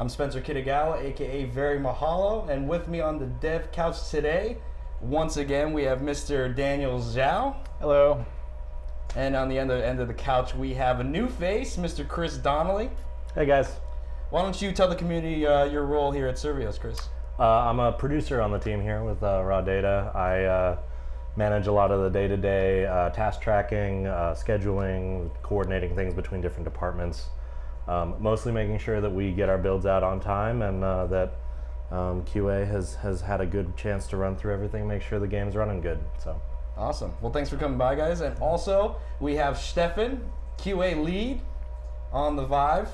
I'm Spencer Kitagawa, aka Very Mahalo, and with me on the dev couch today, once again, we have Mr. Daniel Zhao. Hello. And on the end of the couch, we have a new face, Mr. Chris Donnelly. Hey guys. Why don't you tell the community your role here at Survios, Chris? I'm a producer on the team here with Raw Data. I manage a lot of the day-to-day task tracking, scheduling, coordinating things between different departments. Mostly making sure that we get our builds out on time and that QA has had a good chance to run through everything, make sure the game's running good. So. Awesome. Well, thanks for coming by, guys. And also, we have Stefan, QA lead on the Vive.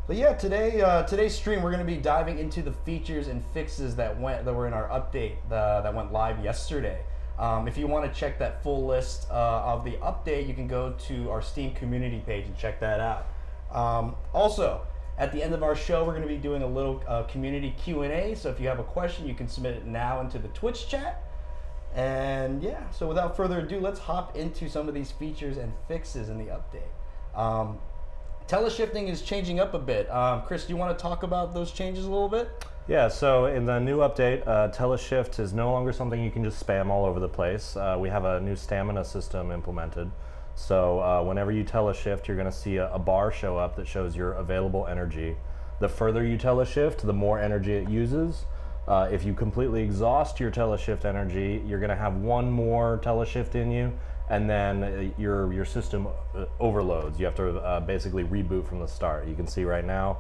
But yeah, today's stream, we're going to be diving into the features and fixes that were in our update that went live yesterday. If you want to check that full list of the update, you can go to our Steam community page and check that out. Also, at the end of our show, we're going to be doing a little community Q&A. So if you have a question, you can submit it now into the Twitch chat. And yeah, so without further ado, let's hop into some of these features and fixes in the update. Teleshifting is changing up a bit. Chris, do you want to talk about those changes a little bit? Yeah, so in the new update, teleshift is no longer something you can just spam all over the place. We have a new stamina system implemented. So whenever you teleshift, you're going to see a bar show up that shows your available energy. The further you teleshift, the more energy it uses. If you completely exhaust your teleshift energy, you're going to have one more teleshift in you, and then your system overloads. You have to basically reboot from the start. You can see right now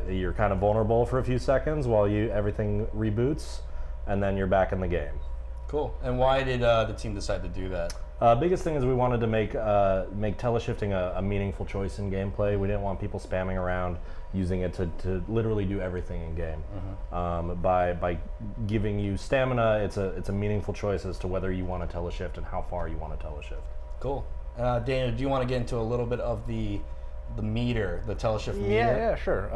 you're kind of vulnerable for a few seconds while everything reboots, and then you're back in the game. Cool. And why did the team decide to do that? Biggest thing is we wanted to make teleshifting a meaningful choice in gameplay. We didn't want people spamming around using it to literally do everything in game. Mm-hmm. By giving you stamina, it's a meaningful choice as to whether you want to teleshift and how far you want to teleshift. Cool. Daniel, do you want to get into a little bit of the meter, the teleshift meter? Yeah, sure.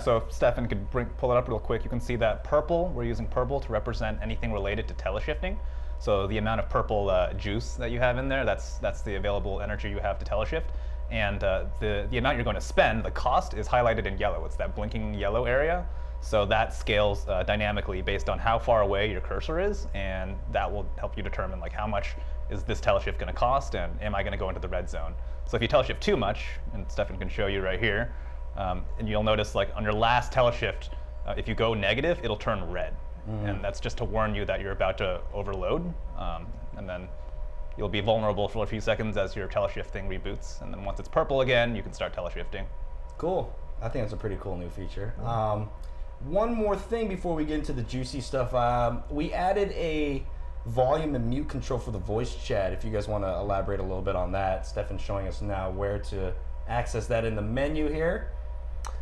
So if Stefan could pull it up real quick, you can see that purple, we're using purple to represent anything related to teleshifting. So the amount of purple juice that you have in there, that's the available energy you have to teleshift. And the amount you're going to spend, the cost, is highlighted in yellow. It's that blinking yellow area. So that scales dynamically based on how far away your cursor is, and that will help you determine like how much is this teleshift going to cost, and am I going to go into the red zone? So if you teleshift too much, and Stefan can show you right here, and you'll notice like on your last teleshift, if you go negative, it'll turn red. And that's just to warn you that you're about to overload, and then you'll be vulnerable for a few seconds as your teleshifting reboots, and then once it's purple again, you can start teleshifting. Cool. I think that's a pretty cool new feature. One more thing before we get into the juicy stuff. We added a volume and mute control for the voice chat. If you guys want to elaborate a little bit on that, Stefan's showing us now where to access that in the menu here.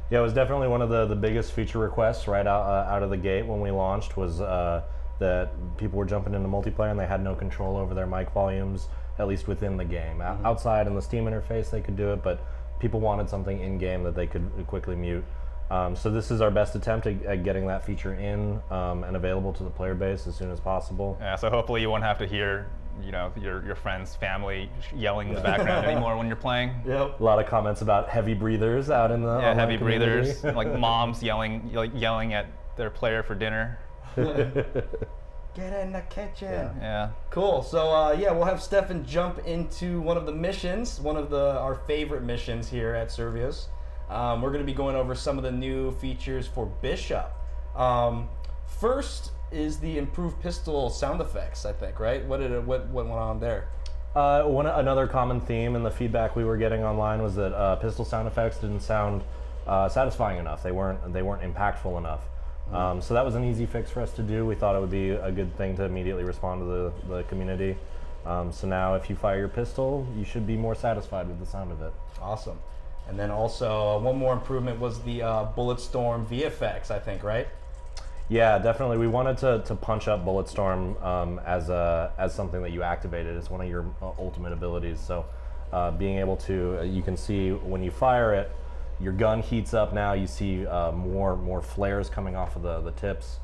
Yeah, it was definitely one of the biggest feature requests right out of the gate when we launched was that people were jumping into multiplayer and they had no control over their mic volumes, at least within the game. Mm-hmm. Outside in the Steam interface they could do it, but people wanted something in-game that they could quickly mute. So this is our best attempt at getting that feature in and available to the player base as soon as possible. Yeah, so hopefully you won't have to hear your friends, family yelling in the background anymore when you're playing. Yep. A lot of comments about heavy breathers out in the heavy community. breathers, like moms yelling at their player for dinner. Get in the kitchen. Yeah. Cool. So yeah, we'll have Stefan jump into one of the missions, one of our favorite missions here at Survios. We're going to be going over some of the new features for Bishop. First is the improved pistol sound effects, I think, right? What went on there? Another common theme in the feedback we were getting online was that pistol sound effects didn't sound satisfying enough. They weren't impactful enough. So that was an easy fix for us to do. We thought it would be a good thing to immediately respond to the community. So now if you fire your pistol, you should be more satisfied with the sound of it. Awesome. And then also one more improvement was the Bulletstorm VFX, I think, right? Yeah, definitely. We wanted to punch up Bulletstorm as something that you activated. It's one of your ultimate abilities. So being able to, you can see when you fire it, your gun heats up now. You see more flares coming off of the tips.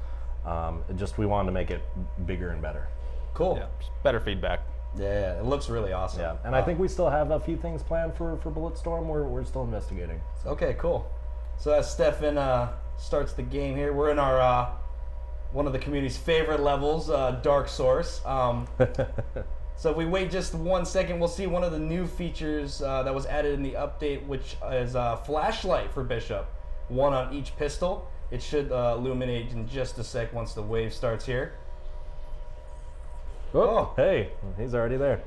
We wanted to make it bigger and better. Cool. Yeah, better feedback. Yeah, it looks really awesome. Yeah, and I think we still have a few things planned for Bulletstorm. We're still investigating. So. Okay, cool. So as Stefan starts the game here, we're in our one of the community's favorite levels, Dark Source. So if we wait just 1 second, we'll see one of the new features that was added in the update, which is a flashlight for Bishop, one on each pistol. It should illuminate in just a sec once the wave starts here. Oh, hey, he's already there.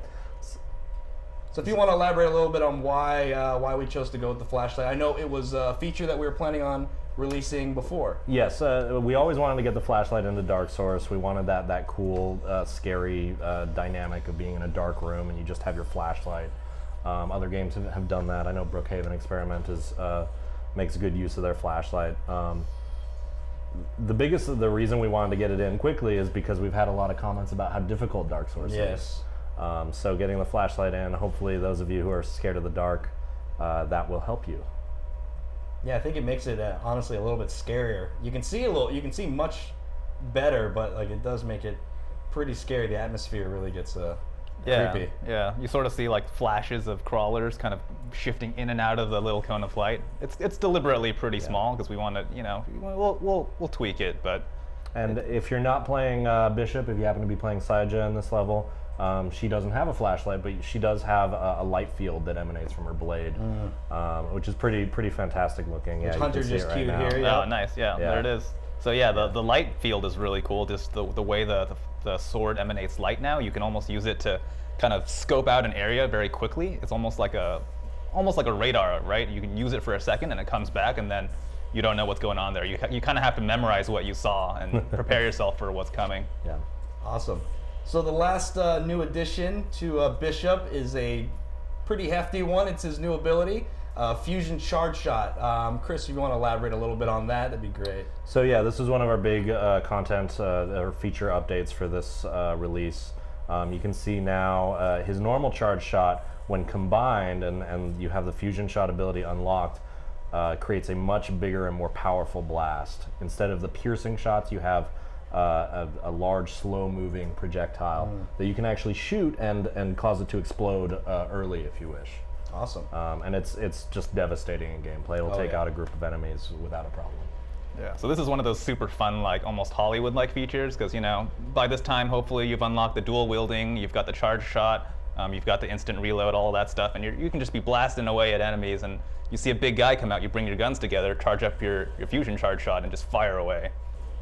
So if you want to elaborate a little bit on why we chose to go with the flashlight. I know it was a feature that we were planning on releasing before. Yes, we always wanted to get the flashlight into Dark Source. We wanted that cool, scary dynamic of being in a dark room and you just have your flashlight. Other games have done that. I know Brookhaven Experiment makes good use of their flashlight. The reason we wanted to get it in quickly is because we've had a lot of comments about how difficult Dark Source is. So getting the flashlight in, hopefully those of you who are scared of the dark, that will help you. Yeah, I think it makes it honestly a little bit scarier. You can see much better, but like it does make it pretty scary. The atmosphere really gets creepy. Yeah, you sort of see like flashes of crawlers kind of shifting in and out of the little cone of light. It's deliberately pretty small because we want to, we'll tweak it, but. And if you're not playing Bishop, if you happen to be playing Saija in this level, she doesn't have a flashlight, but she does have a light field that emanates from her blade, which is pretty fantastic looking. Which Hunter just right cued now. here. Yeah. Oh, nice. Yeah, there it is. So yeah, the light field is really cool. Just the way the sword emanates light now, you can almost use it to kind of scope out an area very quickly. It's almost like a radar, right? You can use it for a second and it comes back, and then you don't know what's going on there. You kind of have to memorize what you saw and prepare yourself for what's coming. Yeah. Awesome. So the last new addition to Bishop is a pretty hefty one. It's his new ability, Fusion Charge Shot. Chris, if you want to elaborate a little bit on that, that'd be great. So yeah, this is one of our big content or feature updates for this release. You can see now his normal charge shot, when combined and you have the Fusion Shot ability unlocked, creates a much bigger and more powerful blast. Instead of the piercing shots, you have a large, slow-moving projectile that you can actually shoot and cause it to explode early if you wish. Awesome. And it's just devastating in gameplay. It'll take out a group of enemies without a problem. Yeah, so this is one of those super fun, like almost Hollywood-like features, because by this time, hopefully, you've unlocked the dual wielding, you've got the charge shot, you've got the instant reload, all that stuff, and you can just be blasting away at enemies, and you see a big guy come out, you bring your guns together, charge up your fusion charge shot, and just fire away.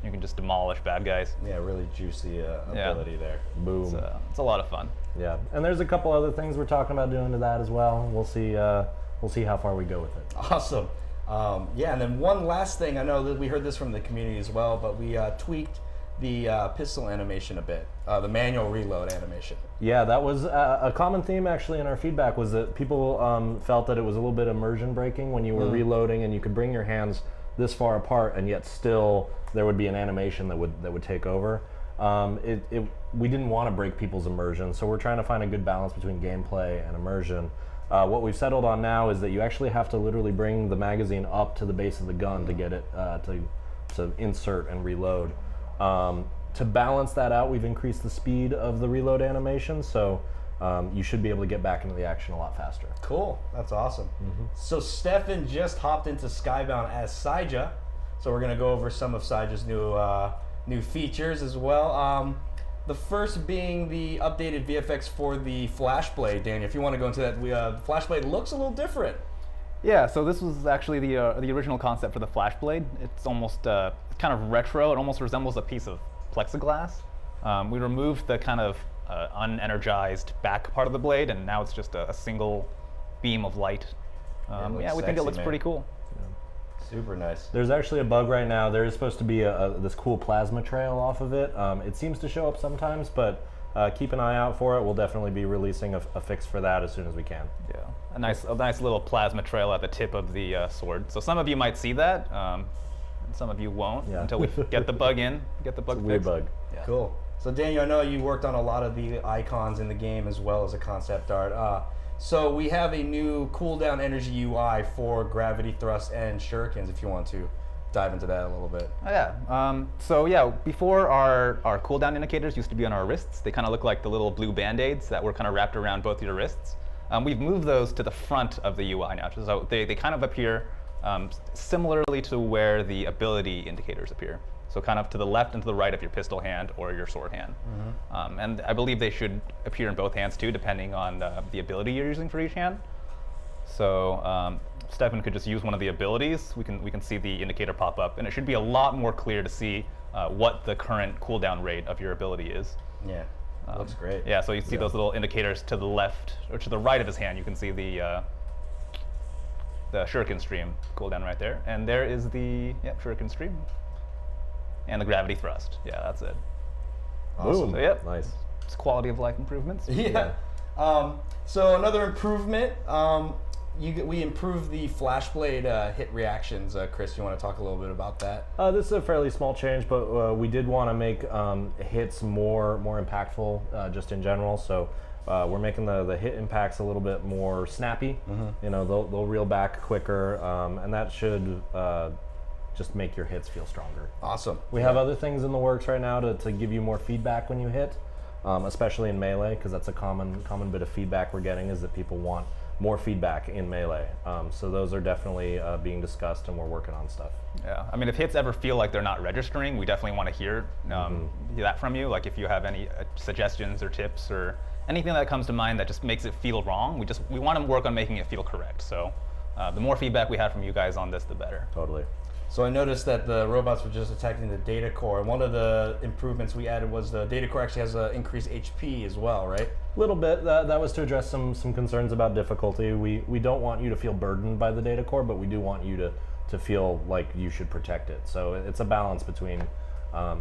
You can just demolish bad guys. Yeah, really juicy ability there. Boom. It's a lot of fun. Yeah, and there's a couple other things we're talking about doing to that as well. We'll see how far we go with it. Awesome. Yeah, and then one last thing. I know that we heard this from the community as well, but we tweaked the pistol animation a bit, the manual reload animation. Yeah, that was a common theme actually in our feedback, was that people felt that it was a little bit immersion breaking when you were reloading and you could bring your hands this far apart and yet still there would be an animation that would take over. We didn't want to break people's immersion, so we're trying to find a good balance between gameplay and immersion. What we've settled on now is that you actually have to literally bring the magazine up to the base of the gun to get it to insert and reload. To balance that out, we've increased the speed of the reload animation, so you should be able to get back into the action a lot faster. Cool, that's awesome. So Stefan just hopped into Skybound as Saija, so we're gonna go over some of Saija's new features as well. The first being the updated VFX for the Flashblade. Daniel, if you want to go into that, the Flashblade looks a little different. Yeah, so this was actually the original concept for the Flashblade. It's almost kind of retro. It almost resembles a piece of plexiglass. We removed the kind of unenergized back part of the blade, and now it's just a single beam of light. Yeah, we think it looks pretty cool. Super nice. There's actually a bug right now. There is supposed to be this cool plasma trail off of it. It seems to show up sometimes, but keep an eye out for it. We'll definitely be releasing a fix for that as soon as we can. Yeah, a nice little plasma trail at the tip of the sword. So some of you might see that, and some of you won't until we get the bug in, get the bug fixed. Weird bug. Yeah. Cool. So Daniel, I know you worked on a lot of the icons in the game as well as a concept art. So we have a new cooldown energy UI for gravity thrust and shurikens, if you want to dive into that a little bit. Oh, yeah. So yeah, before our cooldown indicators used to be on our wrists. They kind of look like the little blue band-aids that were kind of wrapped around both your wrists. We've moved those to the front of the UI now, so they kind of appear similarly to where the ability indicators appear. So kind of to the left and to the right of your pistol hand or your sword hand. And I believe they should appear in both hands too, depending on the ability you're using for each hand. So Stefan could just use one of the abilities. We can see the indicator pop up, and it should be a lot more clear to see what the current cooldown rate of your ability is. Yeah, looks great. Yeah, so you see those little indicators to the left or to the right of his hand. You can see the shuriken stream cooldown right there, and there is the shuriken stream and the gravity thrust. Yeah, that's it. Awesome. So, yep, Nice. it's quality of life improvements. Yeah. So another improvement, we improved the flashblade hit reactions. Chris, you want to talk a little bit about that? This is a fairly small change, but we did want to make hits more impactful just in general. So we're making the hit impacts a little bit more snappy. You know, they'll reel back quicker, and that should just make your hits feel stronger. Awesome. We have other things in the works right now to give you more feedback when you hit, especially in melee, because that's a common bit of feedback we're getting is that people want more feedback in melee. So those are definitely being discussed, and we're working on stuff. Yeah, I mean, if hits ever feel like they're not registering, we definitely want to hear that from you. Like if you have any suggestions or tips or anything that comes to mind that just makes it feel wrong, we want to work on making it feel correct. So the more feedback we have from you guys on this, the better. Totally. So I noticed that the robots were just attacking the data core, and one of the improvements we added was the data core actually has increased HP as well, right? A little bit. That was to address some concerns about difficulty. We don't want you to feel burdened by the data core, but we do want you to feel like you should protect it. So it's a balance between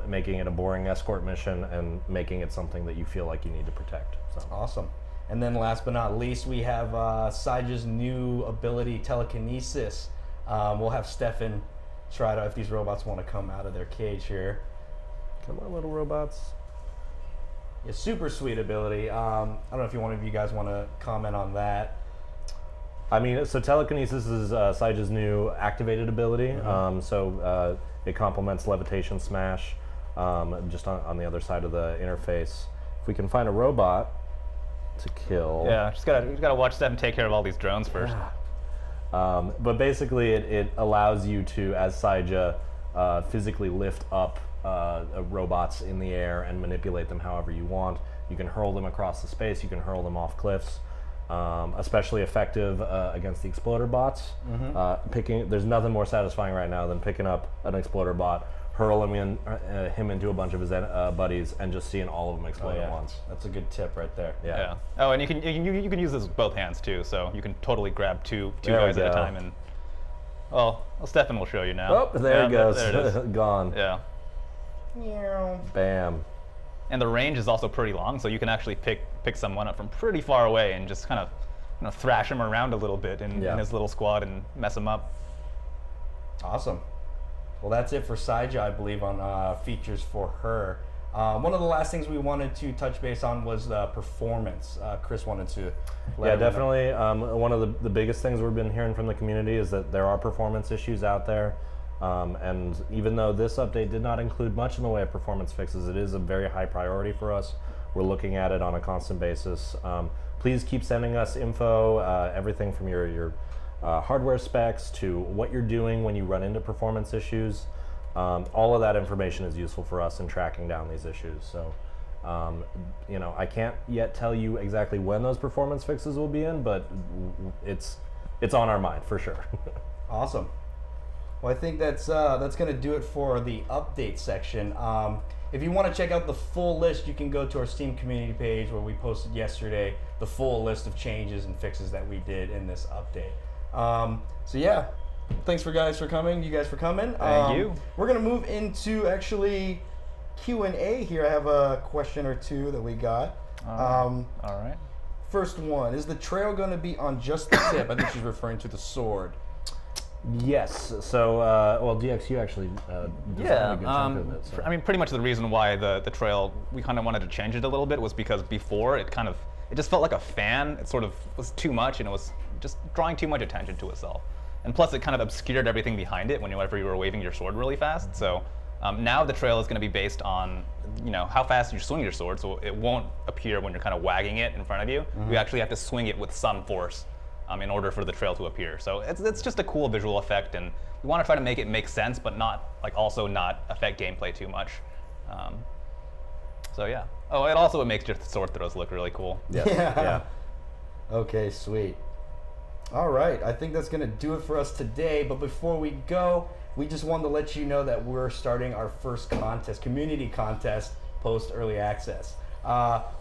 making it a boring escort mission and making it something that you feel like you need to protect. So. Awesome. And then last but not least, we have Saija's new ability, telekinesis. We'll have Stefan try to, if these robots want to come out of their cage here. Come on, little robots. Yeah, super sweet ability. I don't know if one of you guys want to comment on that. I mean, so telekinesis is Saija's new activated ability. It complements levitation smash just on the other side of the interface. If we can find a robot to kill. Yeah, just gotta watch Stefan take care of all these drones first. But basically, it allows you to, as Saija, physically lift up robots in the air and manipulate them however you want. You can hurl them across the space. You can hurl them off cliffs. Especially effective against the exploder bots. There's nothing more satisfying right now than picking up an exploder bot, hurling him into a bunch of his buddies, and just seeing all of them explode at once. That's a good tip right there. Yeah. Oh, and you can use this with both hands too, so you can totally grab two guys at a time. And well, Stefan will show you now. Oh, there it goes. There it is. Gone. Yeah. Bam. And the range is also pretty long, so you can actually pick someone up from pretty far away and just kind of thrash him around a little bit in his little squad and mess him up. Awesome. Well, that's it for Saija, I believe, on features for her. One of the last things we wanted to touch base on was performance. Chris wanted to let everyone definitely. One of the biggest things we've been hearing from the community is that there are performance issues out there. And even though this update did not include much in the way of performance fixes, it is a very high priority for us. We're looking at it on a constant basis. Please keep sending us info, everything from your hardware specs to what you're doing when you run into performance issues. All of that information is useful for us in tracking down these issues. So, I can't yet tell you exactly when those performance fixes will be in, but it's on our mind for sure. Awesome. Well, I think that's going to do it for the update section. If you want to check out the full list, you can go to our Steam community page where we posted yesterday the full list of changes and fixes that we did in this update. So yeah, thanks you guys for coming. Thank you. We're going to move into actually Q&A here. I have a question or two that we got. All right. First one, is the trail going to be on just the tip? I think she's referring to the sword. Yes. So, DXU actually designed a good chunk of it. So. I mean, pretty much the reason why the trail, we kind of wanted to change it a little bit was because before it just felt like a fan. It sort of was too much, and it was just drawing too much attention to itself. And plus, it kind of obscured everything behind it whenever you were waving your sword really fast. So now the trail is going to be based on how fast you swing your sword, so it won't appear when you're kind of wagging it in front of you. You actually have to swing it with some force. in order for the trail to appear. So it's just a cool visual effect, and we want to try to make it make sense, but not also not affect gameplay too much. So yeah. Oh, it makes your sword throws look really cool. Yes. Yeah. Okay, sweet. All right, I think that's going to do it for us today. But before we go, we just wanted to let you know that we're starting our first contest, community contest, post early access.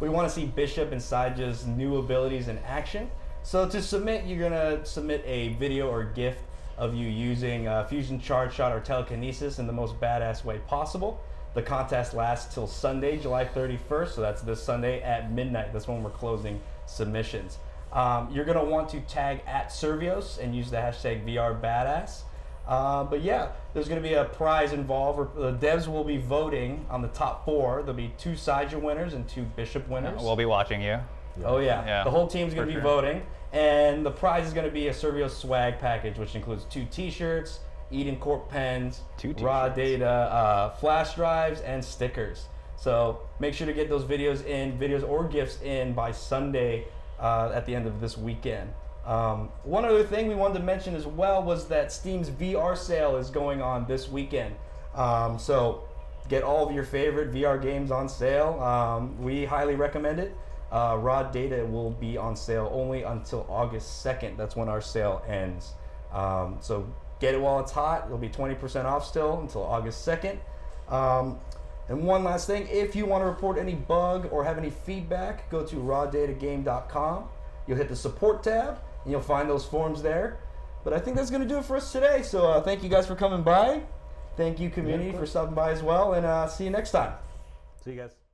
We want to see Bishop and Saija's new abilities in action. So to submit, you're going to submit a video or GIF of you using Fusion Charge Shot or Telekinesis in the most badass way possible. The contest lasts till Sunday, July 31st, so that's this Sunday at midnight. That's when we're closing submissions. You're going to want to tag at Survios and use the hashtag VRBadass. But yeah, there's going to be a prize involved. The devs will be voting on the top 4. There'll be 2 Saija winners and 2 Bishop winners. We'll be watching you. Oh yeah. The whole team's going to be voting. And the prize is going to be a Survios swag package, which includes 2 t-shirts, Eden Corp pens, raw data, flash drives, and stickers. So make sure to get those videos or GIFs in by Sunday at the end of this weekend. One other thing we wanted to mention as well was that Steam's VR sale is going on this weekend. So get all of your favorite VR games on sale. We highly recommend it. Raw data will be on sale only until August 2nd. That's when our sale ends. So get it while it's hot. It'll be 20% off still until August 2nd. And one last thing, if you want to report any bug or have any feedback, go to rawdatagame.com. You'll hit the support tab and you'll find those forms there. But I think that's going to do it for us today. So thank you guys for coming by. Thank you, community, for stopping by as well. And see you next time. See you guys.